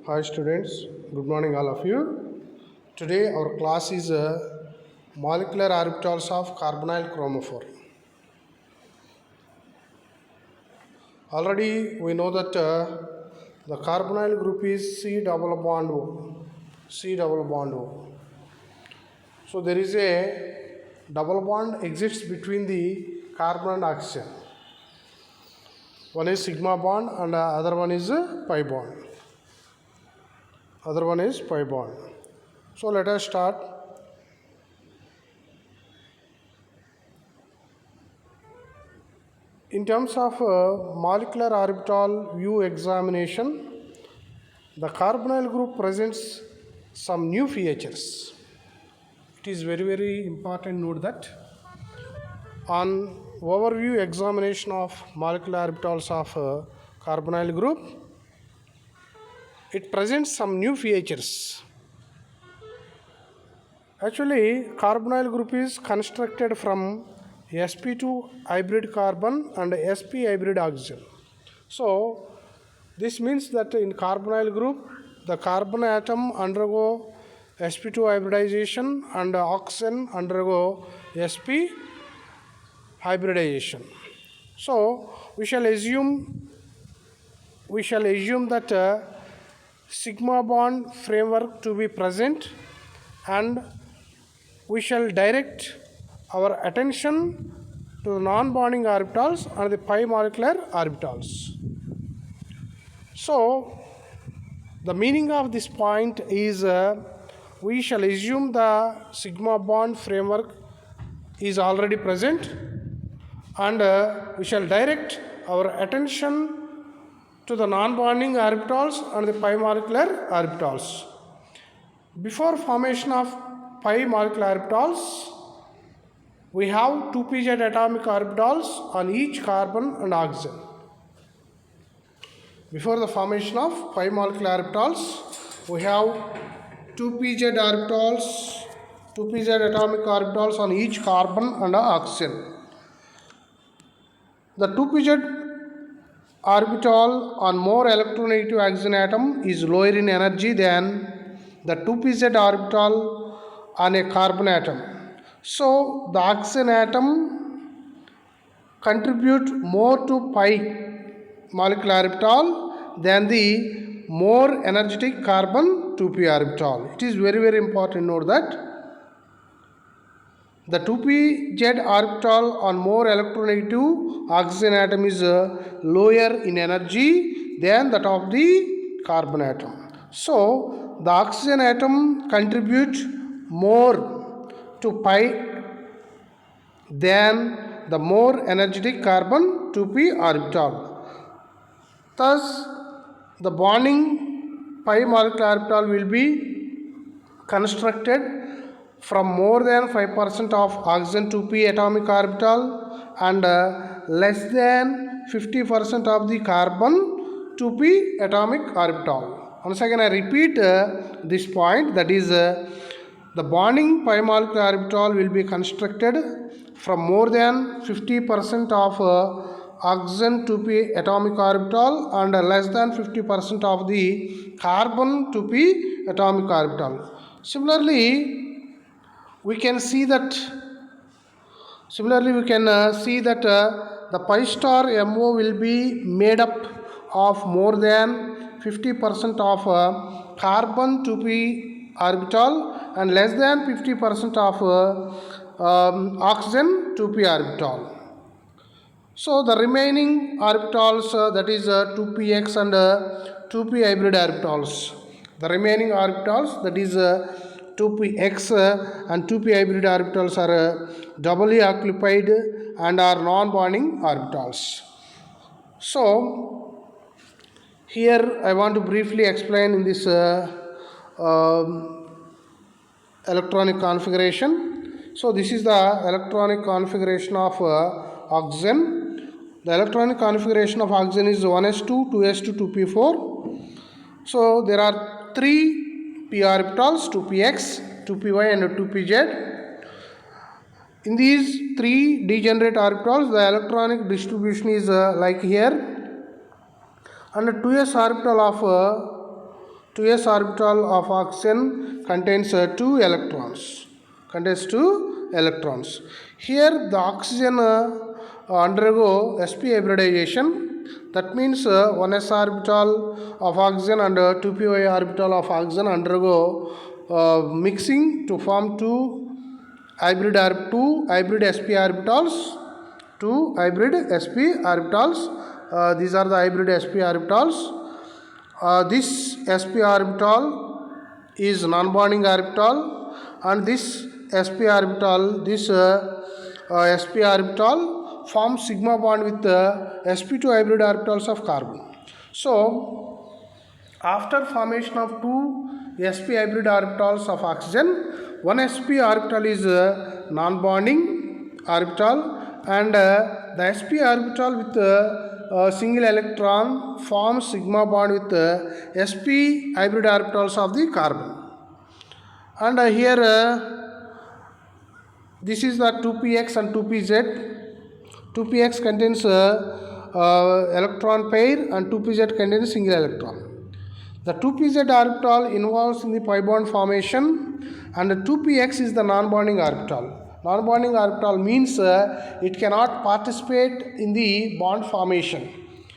Hi students, good morning all of you. Today our class is molecular orbitals of carbonyl chromophore. Already we know that the carbonyl group is C double bond O. C double bond O. So there is a double bond exists between the carbon and oxygen. One is sigma bond and the other one is pi bond. Other one is pi bond. So let us start. In terms of molecular orbital view examination, the carbonyl group presents some new features. It is very important note that on overview examination of molecular orbitals of carbonyl group, it presents some new features. Actually, carbonyl group is constructed from sp2 hybrid carbon and sp hybrid oxygen. So, this means that in carbonyl group, the carbon atom undergo sp2 hybridization and oxygen undergo sp hybridization. So, we shall assume that sigma bond framework to be present, and we shall direct our attention to the non-bonding orbitals and the pi molecular orbitals. So, the meaning of this point is we shall assume the sigma bond framework is already present, and we shall direct our attention to the non-bonding orbitals and the pi molecular orbitals. Before formation of pi molecular orbitals, we have 2pz atomic orbitals on each carbon and oxygen. Before the formation of pi molecular orbitals, we have 2pz atomic orbitals on each carbon and oxygen. The 2pz orbital on more electronegative oxygen atom is lower in energy than the 2pz orbital on a carbon atom. So the oxygen atom contribute more to pi molecular orbital than the more energetic carbon 2p orbital. It is very important to note that the 2pz orbital on more electronegative oxygen atom is lower in energy than that of the carbon atom. So the oxygen atom contribute more to pi than the more energetic carbon 2p orbital. Thus, the bonding pi molecular orbital will be constructed from more than 5% of oxygen 2p atomic orbital and less than 50% of the carbon 2p atomic orbital. Once again, I repeat this point, that is the bonding pi molecular orbital will be constructed from more than 50% of oxygen 2p atomic orbital and less than 50% of the carbon 2p atomic orbital. Similarly, we can see that the pi star MO will be made up of more than 50% of carbon 2p orbital and less than 50% of oxygen 2p orbital. So the remaining orbitals, that is 2px and 2p hybrid orbitals. The remaining orbitals, that is 2px and 2p hybrid orbitals, are doubly occupied and are non-bonding orbitals. So here I want to briefly explain in this electronic configuration. So this is the electronic configuration of oxygen. The electronic configuration of oxygen is 1s2, 2s2, 2p4. So there are 3 p orbitals, 2px, 2py and 2pz. In these 3 degenerate orbitals, the electronic distribution is like here, and 2s orbital of 2s orbital of oxygen contains 2 electrons. Contains 2 electrons. Here the oxygen undergo sp hybridization. That means 1s orbital of oxygen and 2p orbital of oxygen undergo mixing to form two hybrid sp orbitals. Two hybrid sp orbitals. These are the hybrid sp orbitals. This sp orbital is non-bonding orbital, and this sp orbital forms sigma bond with the sp2 hybrid orbitals of carbon. So after formation of two sp hybrid orbitals of oxygen, one sp orbital is non-bonding orbital, and the sp orbital with single electron forms sigma bond with sp hybrid orbitals of the carbon. And here this is the 2px and 2pz. 2px contains electron pair and 2pz contains single electron. The 2pz orbital involves in the pi bond formation, and the 2px is the non-bonding orbital. Non-bonding orbital means it cannot participate in the bond formation.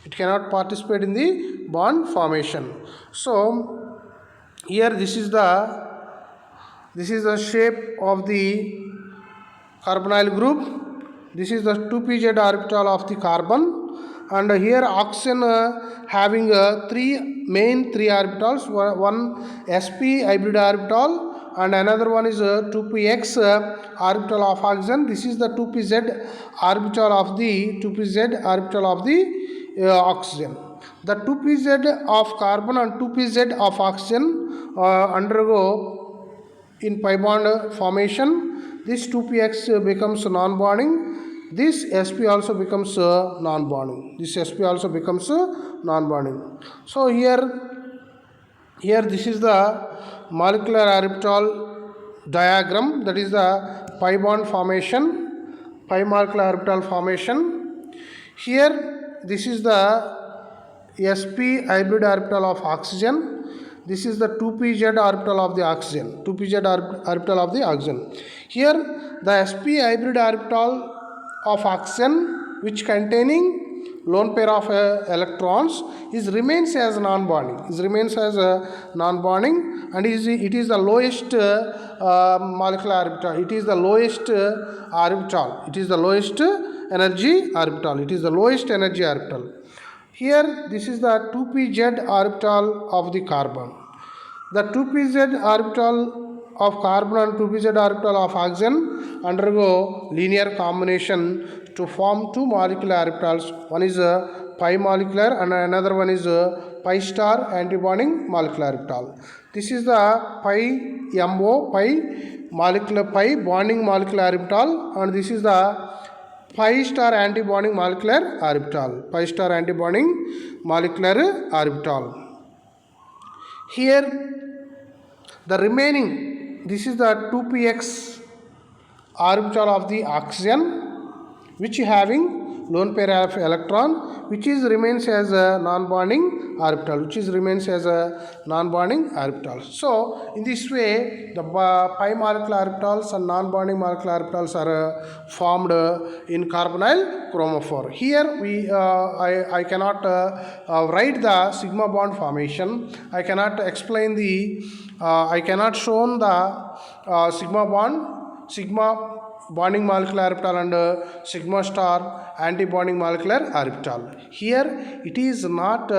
It cannot participate in the bond formation. So here this is the shape of the carbonyl group. This is the 2pz orbital of the carbon, and here oxygen having three orbitals. One sp hybrid orbital, and another one is 2px orbital of oxygen. This is the 2pz orbital of the oxygen. The 2pz of carbon and 2pz of oxygen undergo in pi bond formation. This 2px becomes non-bonding. This sp also becomes non-bonding. So here this is the molecular orbital diagram. That is the pi bond formation, pi molecular orbital formation. Here this is the sp hybrid orbital of oxygen. This is the 2pz orbital of the oxygen. Here the sp hybrid orbital of oxygen, which containing lone pair of electrons, remains as non-bonding. And it is the lowest molecular orbital. It is the lowest energy orbital. Here this is the 2pz orbital of the carbon. The 2pz orbital of carbon and 2pz orbital of oxygen undergo linear combination to form two molecular orbitals. One is pi molecular and another one is pi star antibonding molecular orbital. This is the pi bonding molecular orbital, and this is the pi star antibonding molecular orbital. Here the remaining, this is the 2px orbital of the oxygen, which having lone pair of electron, which remains as a non-bonding orbital. So in this way the pi molecular orbitals and non-bonding molecular orbitals are formed in carbonyl chromophore. Here I cannot write the sigma bond formation. I cannot explain I cannot show the sigma bonding molecular orbital and sigma star antibonding molecular orbital. Here it is not